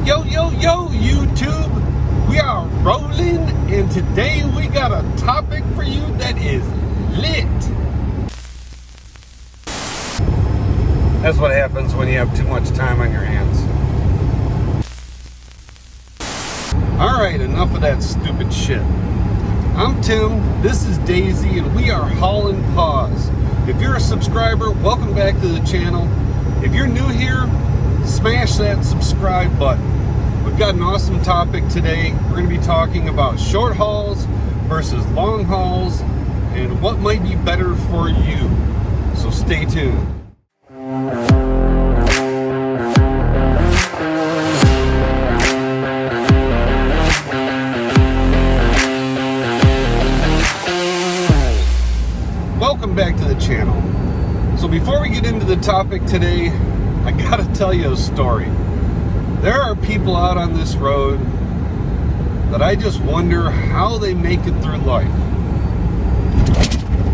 Yo, YouTube, we are rolling, and today we got a topic for you that is lit. That's what happens when you have too much time on your hands. Alright, enough of that stupid shit. I'm Tim, this is Daisy, and we are hauling paws. If you're a subscriber, welcome back to the channel. If you're new here, smash that subscribe button. We've got an awesome topic today. We're going to be talking about short hauls versus long hauls and what might be better for you. So stay tuned. Welcome back to the channel. So before we get into the topic today, I gotta tell you a story. There are people out on this road that I just wonder how they make it through life.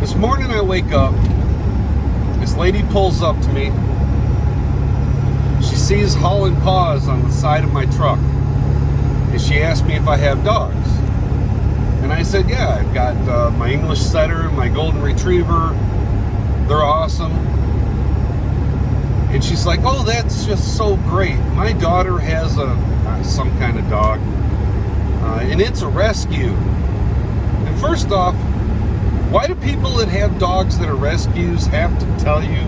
This morning I wake up, this lady pulls up to me. She sees hauling paws on the side of my truck, and she asked me if I have dogs. And I said, yeah, I've got my English setter and my golden retriever. They're awesome. And she's like, oh, that's just so great. My daughter has some kind of dog, and it's a rescue. And first off, why do people that have dogs that are rescues have to tell you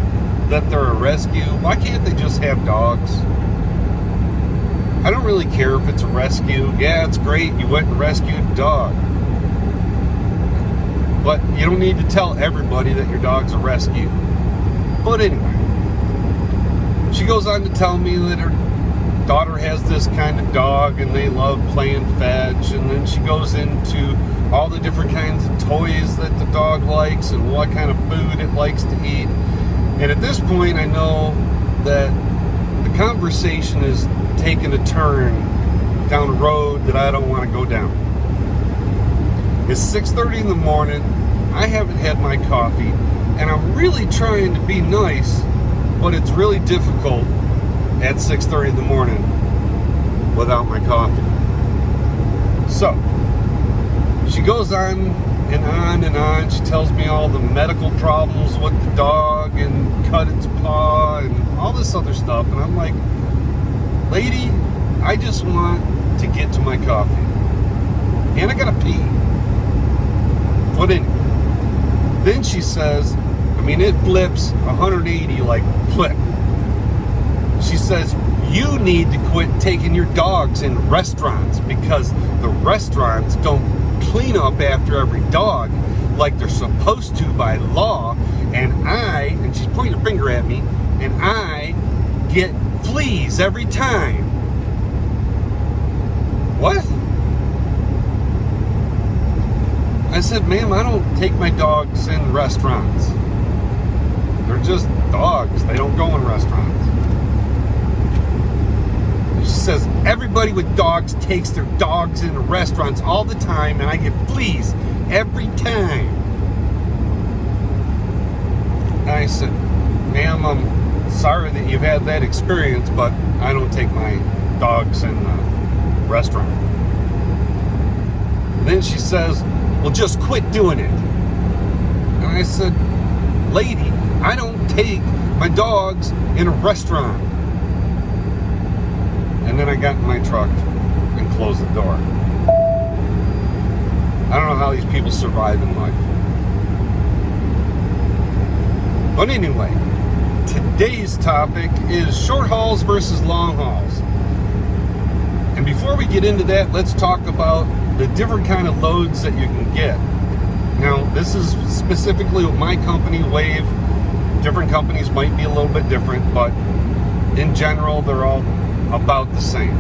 that they're a rescue? Why can't they just have dogs? I don't really care if it's a rescue. Yeah, it's great. You went and rescued a dog. But you don't need to tell everybody that your dog's a rescue. But anyway, she goes on to tell me that her daughter has this kind of dog and they love playing fetch, and then she goes into all the different kinds of toys that the dog likes and what kind of food it likes to eat. And at this point, I know that the conversation is taking a turn down a road that I don't want to go down. It's 6:30 in the morning. I haven't had my coffee, and I'm really trying to be nice, but it's really difficult at 6:30 in the morning without my coffee. So she goes on and on and on. She tells me all the medical problems with the dog and cut its paw and all this other stuff, and I'm like, lady, I just want to get to my coffee, and I gotta pee. But anyway, then she says, it flips 180 like flip. She says, you need to quit taking your dogs in restaurants because the restaurants don't clean up after every dog like they're supposed to by law, and she's pointing her finger at me, and I get fleas every time. What? I said, ma'am, I don't take my dogs in restaurants. They're just dogs. They don't go in restaurants. She says, everybody with dogs takes their dogs in restaurants all the time, and I get fleas every time. And I said, ma'am, I'm sorry that you've had that experience, but I don't take my dogs in the restaurant. And then she says, well, just quit doing it. And I said, lady, I don't take my dogs in a restaurant. And then I got in my truck and closed the door. I don't know how these people survive in life. But anyway, today's topic is short hauls versus long hauls. And before we get into that, let's talk about the different kind of loads that you can get. Now, this is specifically with my company, Wave. Different companies might be a little bit different, but in general, they're all about the same.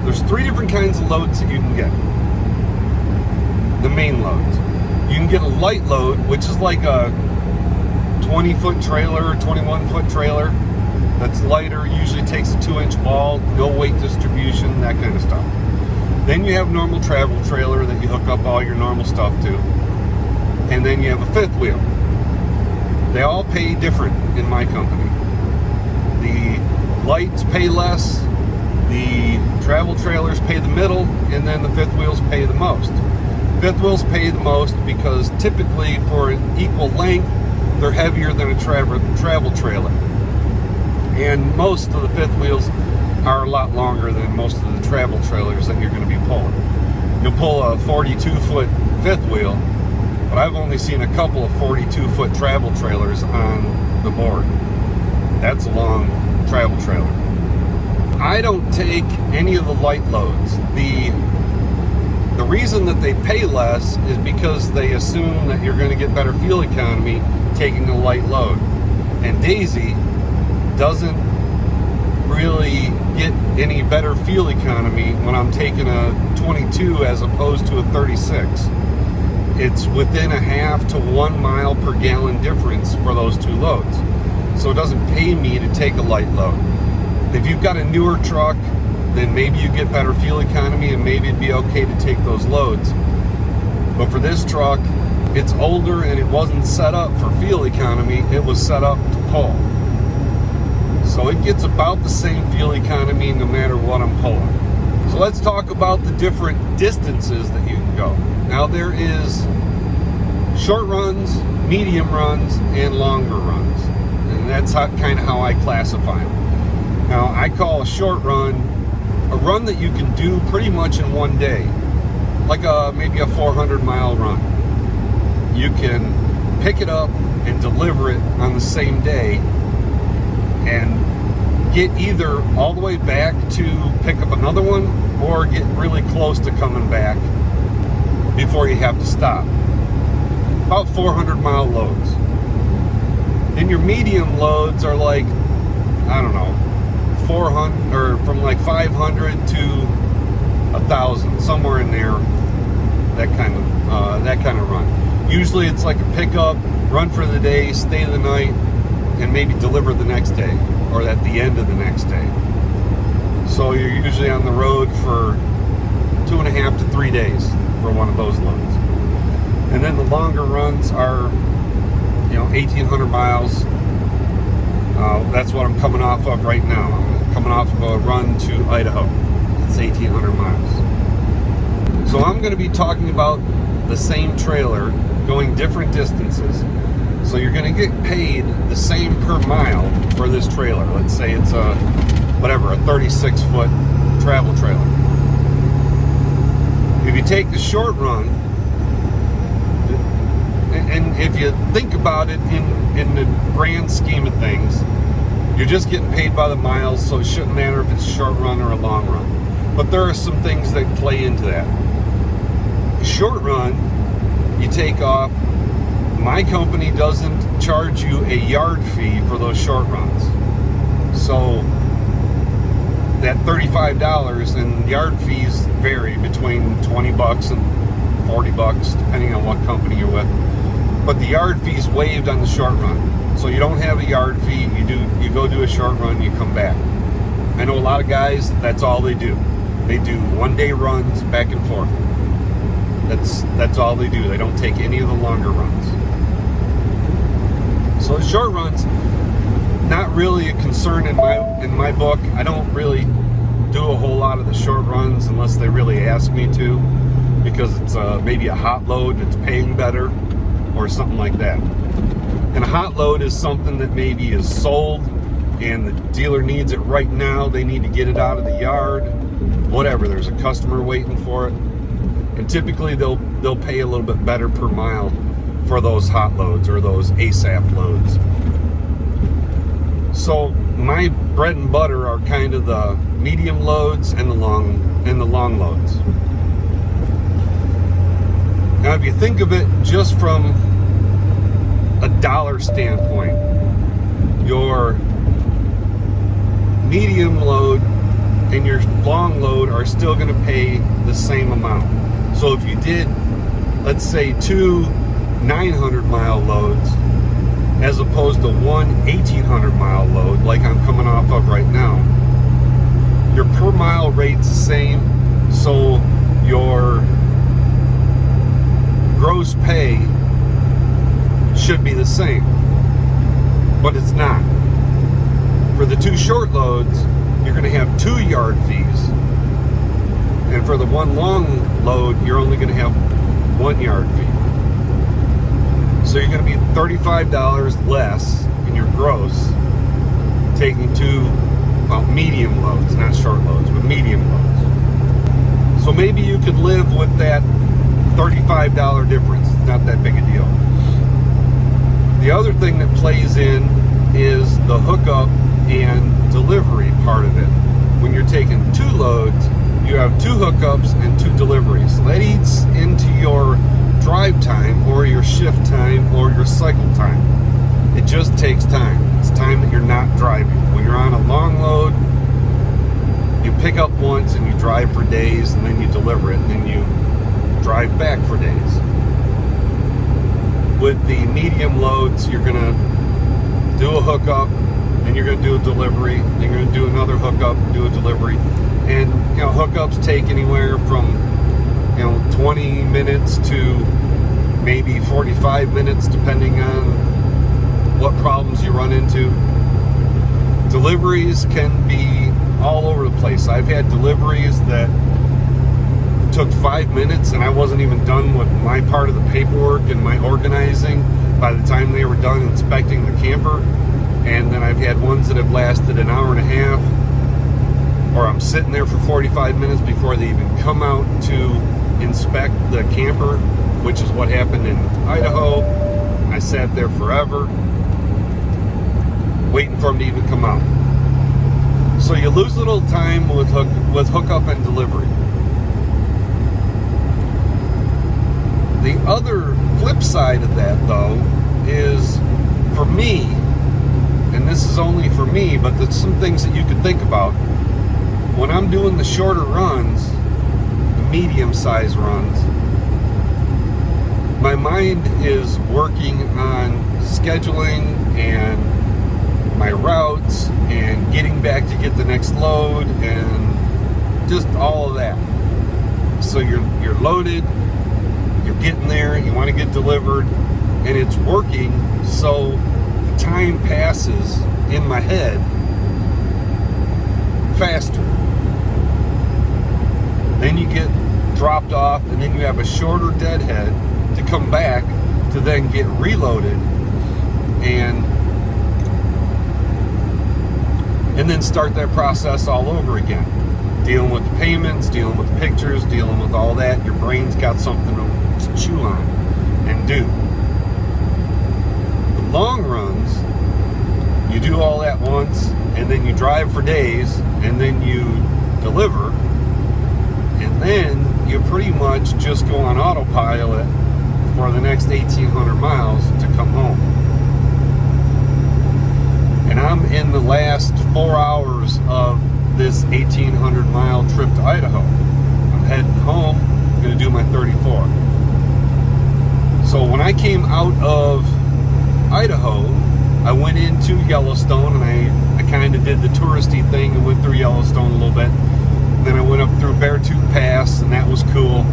There's three different kinds of loads that you can get. The main loads. You can get a light load, which is like a 20-foot trailer or 21-foot trailer that's lighter, usually takes a 2-inch wall, no weight distribution, that kind of stuff. Then you have normal travel trailer that you hook up all your normal stuff to. And then you have a fifth wheel. They all pay different in my company. The lights pay less, The travel trailers pay the middle, and then the fifth wheels pay the most. Fifth wheels pay the most because typically for an equal length, they're heavier than a travel trailer. And most of the fifth wheels are a lot longer than most of the travel trailers that you're going to be pulling. You'll pull a 42-foot fifth wheel, but I've only seen a couple of 42-foot travel trailers on the board. That's a long travel trailer. I don't take any of the light loads. The reason that they pay less is because they assume that you're going to get better fuel economy taking a light load. And Daisy doesn't really get any better fuel economy when I'm taking a 22 as opposed to a 36. It's within a half to 1 mile per gallon difference for those two loads. So it doesn't pay me to take a light load. If you've got a newer truck, then maybe you get better fuel economy and maybe it'd be okay to take those loads. But for this truck, it's older and it wasn't set up for fuel economy, it was set up to pull. So it gets about the same fuel economy no matter what I'm pulling. So let's talk about the different distances that you can go. Now there is short runs, medium runs, and longer runs. And that's kind of how I classify them. Now I call a short run a run that you can do pretty much in one day. Like maybe a 400-mile run. You can pick it up and deliver it on the same day and get either all the way back to pick up another one or get really close to coming back before you have to stop. About 400-mile loads. Then your medium loads are like, I don't know, 400 or from like 500 to 1,000, somewhere in there. That kind of run. Usually it's like a pickup, run for the day, stay the night, and maybe deliver the next day or at the end of the next day. So you're usually on the road for 2.5 to 3 days for one of those loads. And then the longer runs are, 1,800 miles. That's what I'm coming off of right now. I'm coming off of a run to Idaho. It's 1,800 miles. So I'm going to be talking about the same trailer going different distances. So you're going to get paid the same per mile for this trailer. Let's say it's a 36-foot travel trailer. If you take the short run, and if you think about it in the grand scheme of things, you're just getting paid by the miles, so it shouldn't matter if it's a short run or a long run. But there are some things that play into that. Short run, you take off. My company doesn't charge you a yard fee for those short runs. So that $35, and yard fees vary between $20 and $40 depending on what company you're with. But the yard fee's waived on the short run. So you don't have a yard fee, you go do a short run, you come back. I know a lot of guys, that's all they do. They do one-day runs back and forth. That's all they do. They don't take any of the longer runs. So the short runs, not really a concern in my book. I don't really do a whole lot of the short runs unless they really ask me to, because it's maybe a hot load and it's paying better or something like that. And a hot load is something that maybe is sold and the dealer needs it right now. They need to get it out of the yard, whatever. There's a customer waiting for it. And typically they'll pay a little bit better per mile for those hot loads or those ASAP loads. So my bread and butter are kind of the medium loads and the long loads. Now if you think of it just from a dollar standpoint, your medium load and your long load are still going to pay the same amount. So if you did, let's say, 2 900-mile loads as opposed to one 1,800-mile load like I'm coming off of right now, your per mile rate's the same, so your gross pay should be the same, but it's not. For the two short loads, you're going to have 2 yard fees. And for the one long load, you're only going to have 1 yard fee. So you're going to be $35 less in your gross taking 2, well, medium loads, not short loads, but medium loads. So maybe you could live with that $35 difference. It's not that big a deal. The other thing that plays in is the hookup and delivery part of it. When you're taking 2 loads, you have 2 hookups and 2 deliveries. So that eats into your drive time or your shift time or your cycle time. It just takes time. It's time that you're not driving. When you're on a long load, you pick up once and you drive for days, and then you deliver it, and then you drive back for days. With the medium loads, you're going to do a hookup, then you're going to do a delivery, then you're going to do another hookup, do a delivery. And, hookups take anywhere from, 20 minutes to maybe 45 minutes, depending on what problems you run into. Deliveries can be all over the place. I've had deliveries that took 5 minutes and I wasn't even done with my part of the paperwork and my organizing by the time they were done inspecting the camper. And then I've had ones that have lasted an hour and a half, or I'm sitting there for 45 minutes before they even come out to inspect the camper, which is what happened in Idaho. I sat there forever waiting for them to even come out. So you lose a little time with hookup and delivery. The other flip side of that, though, is for me, and this is only for me, but there's some things that you could think about. When I'm doing the shorter runs, the medium-sized runs, my mind is working on scheduling and my routes and getting back to get the next load and just all of that. So you're loaded, you're getting there, you want to get delivered, and it's working, so the time passes in my head faster. Then you get dropped off, and then you have a shorter deadhead to come back to then get reloaded and then start that process all over again. Dealing with the payments, dealing with the pictures, dealing with all that. Your brain's got something to chew on and do. The long runs, you do all that once, and then you drive for days, and then you deliver, and then you pretty much just go on autopilot for the next 1,800 miles to come home. And I'm in the last 4 hours of this 1,800 mile trip to Idaho. I'm heading home, I'm going to do my 34. So when I came out of Idaho, I went into Yellowstone, and I kind of did the touristy thing and went through Yellowstone a little bit. And then I went up through Beartooth Pass, and that was cool.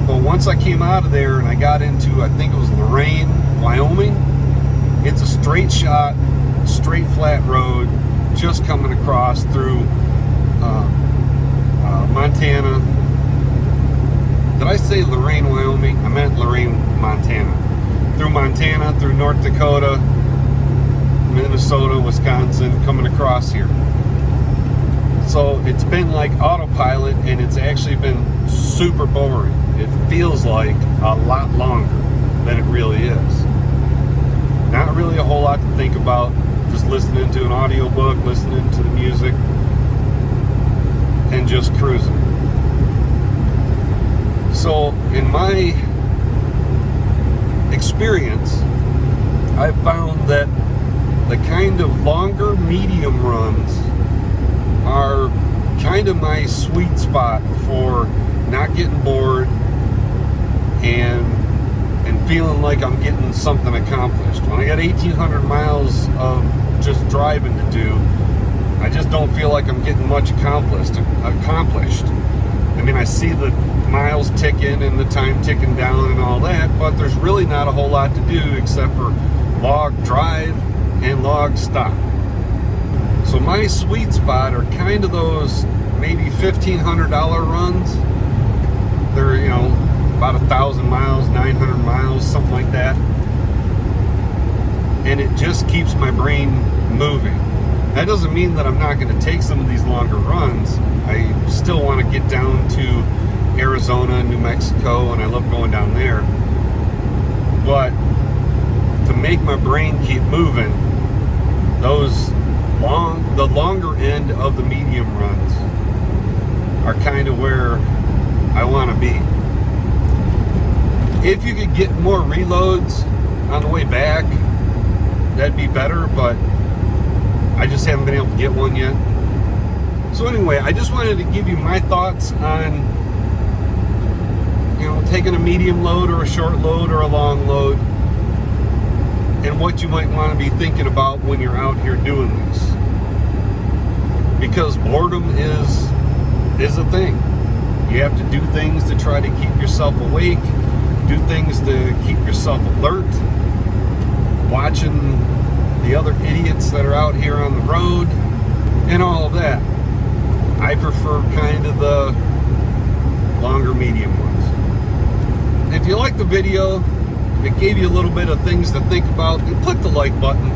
But once I came out of there and I got into, I think it was Lorain, Wyoming, it's a straight shot, straight flat road, just coming across through Montana. Did I say Lorain, Wyoming? I meant Lorain, Montana. Through Montana, through North Dakota, Minnesota, Wisconsin, coming across here. So it's been like autopilot, and it's actually been super boring. It feels like a lot longer than it really is. Not really a whole lot to think about. Just listening to an audiobook, listening to the music, and just cruising. So in my experience, I've found that the kind of longer medium runs are kind of my sweet spot for not getting bored and feeling like I'm getting something accomplished. When I got 1,800 miles of just driving to do, I just don't feel like I'm getting much accomplished. I mean, I see the miles ticking and the time ticking down and all that, but there's really not a whole lot to do except for log drive and log stop. So my sweet spot are kind of those maybe $1,500 runs. They're, you know, about 1,000 miles, 900 miles, something like that. And it just keeps my brain moving. That doesn't mean that I'm not going to take some of these longer runs. I still want to get down to Arizona, New Mexico, and I love going down there. But to make my brain keep moving, the longer end of the medium runs are kind of where I want to be. If you could get more reloads on the way back, that'd be better, but I just haven't been able to get one yet. So anyway, I just wanted to give you my thoughts on, you know, taking a medium load or a short load or a long load, and what you might want to be thinking about when you're out here doing this. Because boredom is a thing. You have to do things to try to keep yourself awake, do things to keep yourself alert, watching the other idiots that are out here on the road, and all of that. I prefer kind of the longer medium ones. If you like the video, if it gave you a little bit of things to think about, then click the like button.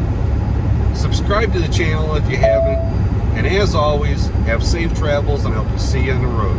Subscribe to the channel if you haven't. And as always, have safe travels, and I hope to see you on the road.